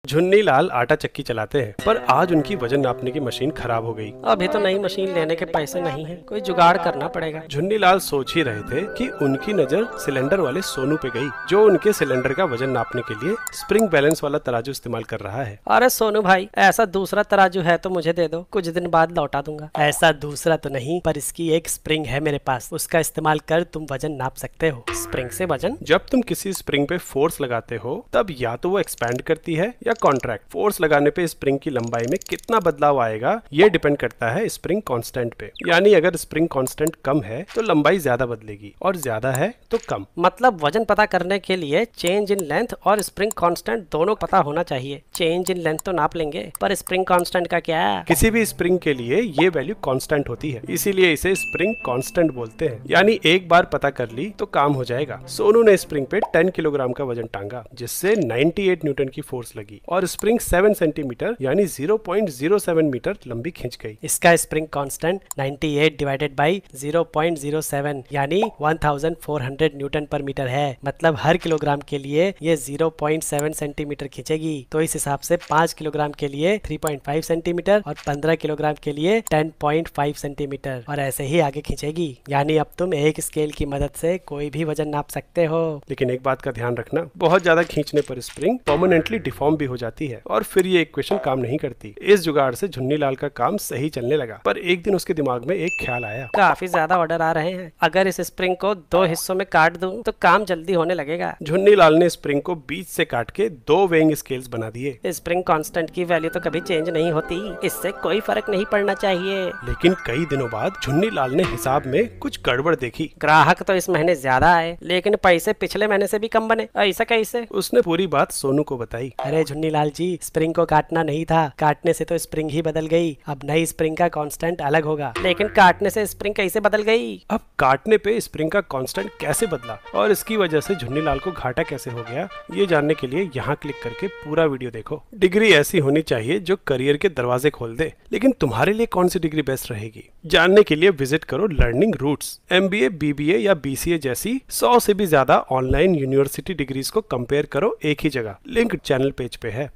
झुन्नी लाल आटा चक्की चलाते हैं, पर आज उनकी वजन नापने की मशीन खराब हो गई। अभी तो नई मशीन लेने के पैसे नहीं हैं, कोई जुगाड़ करना पड़ेगा। झुन्नी लाल सोच ही रहे थे कि उनकी नजर सिलेंडर वाले सोनू पे गई, जो उनके सिलेंडर का वजन नापने के लिए स्प्रिंग बैलेंस वाला तराजू इस्तेमाल कर रहा है। अरे सोनू भाई, ऐसा दूसरा तराजू है तो मुझे दे दो, कुछ दिन बाद लौटा दूंगा। ऐसा दूसरा तो नहीं, पर इसकी एक स्प्रिंग है मेरे पास, उसका इस्तेमाल कर तुम वजन नाप सकते हो। स्प्रिंग से वजन? जब तुम किसी स्प्रिंग पे फोर्स लगाते हो तब या तो वो एक्सपैंड करती है या कॉन्ट्रैक्ट। फोर्स लगाने पे स्प्रिंग की लंबाई में कितना बदलाव आएगा ये डिपेंड करता है स्प्रिंग कांस्टेंट पे। यानी अगर स्प्रिंग कांस्टेंट कम है तो लंबाई ज्यादा बदलेगी और ज्यादा है तो कम। मतलब वजन पता करने के लिए चेंज इन लेंथ और स्प्रिंग कांस्टेंट दोनों पता होना चाहिए। चेंज इन लेंथ तो नाप लेंगे, पर स्प्रिंग कांस्टेंट का क्या? किसी भी स्प्रिंग के लिए ये वैल्यू कांस्टेंट होती है, इसीलिए इसे स्प्रिंग कांस्टेंट बोलते हैं। यानी एक बार पता कर ली तो काम हो जाएगा। सोनू ने स्प्रिंग पे 10 किलोग्राम का वजन टांगा, जिससे 98 न्यूटन की फोर्स लगी और स्प्रिंग 7 सेंटीमीटर यानी 0.07 मीटर लंबी खिंच गई। इसका स्प्रिंग कांस्टेंट 98 डिवाइडेड बाई 0.07 यानी 1400 न्यूटन पर मीटर है। मतलब हर किलोग्राम के लिए ये 0.7 सेंटीमीटर खींचेगी। तो इस हिसाब से 5 किलोग्राम के लिए 3.5 सेंटीमीटर और 15 किलोग्राम के लिए 10.5 सेंटीमीटर और ऐसे ही आगे खींचेगी। यानी अब तुम एक स्केल की मदद से कोई भी वजन नाप सकते हो। लेकिन एक बात का ध्यान रखना, बहुत ज्यादा खींचने पर स्प्रिंग परमानेंटली डिफॉर्म भी हो जाती है और फिर ये इक्वेशन काम नहीं करती। इस जुगाड़ से झुन्नी लाल का काम सही चलने लगा, पर एक दिन उसके दिमाग में एक ख्याल आया। काफी ज्यादा ऑर्डर आ रहे हैं, अगर इस स्प्रिंग को 2 हिस्सों में काट दूं तो काम जल्दी होने लगेगा। झुन्नी लाल ने स्प्रिंग को बीच से काट के 2 वेइंग स्केल्स बना दिए। स्प्रिंग कांस्टेंट की वैल्यू तो कभी चेंज नहीं होती, इससे कोई फर्क नहीं पड़ना चाहिए। लेकिन कई दिनों बाद झुन्नी लाल ने हिसाब में कुछ गड़बड़ देखी। ग्राहक तो इस महीने ज्यादा आए, लेकिन पैसे पिछले महीने से भी कम बने। ऐसा कैसे? उसने पूरी बात सोनू को बताई। अरे झुन्नी लाल जी, स्प्रिंग को काटना नहीं था, काटने से तो स्प्रिंग ही बदल गई। अब नई स्प्रिंग का कांस्टेंट अलग होगा। लेकिन काटने से स्प्रिंग कैसे बदल गई? अब काटने पे स्प्रिंग का कांस्टेंट कैसे बदला और इसकी वजह से झुन्नी लाल को घाटा कैसे हो गया, ये जानने के लिए यहाँ क्लिक करके पूरा वीडियो देखो। डिग्री ऐसी होनी चाहिए जो करियर के दरवाजे खोल दे, लेकिन तुम्हारे लिए कौन सी डिग्री बेस्ट रहेगी जानने के लिए विजिट करो लर्निंग रूट्स। MBA, BBA या BCA जैसी 100 से भी ज्यादा ऑनलाइन यूनिवर्सिटी डिग्रीज को कंपेयर करो एक ही जगह। लिंक चैनल पेज पे है।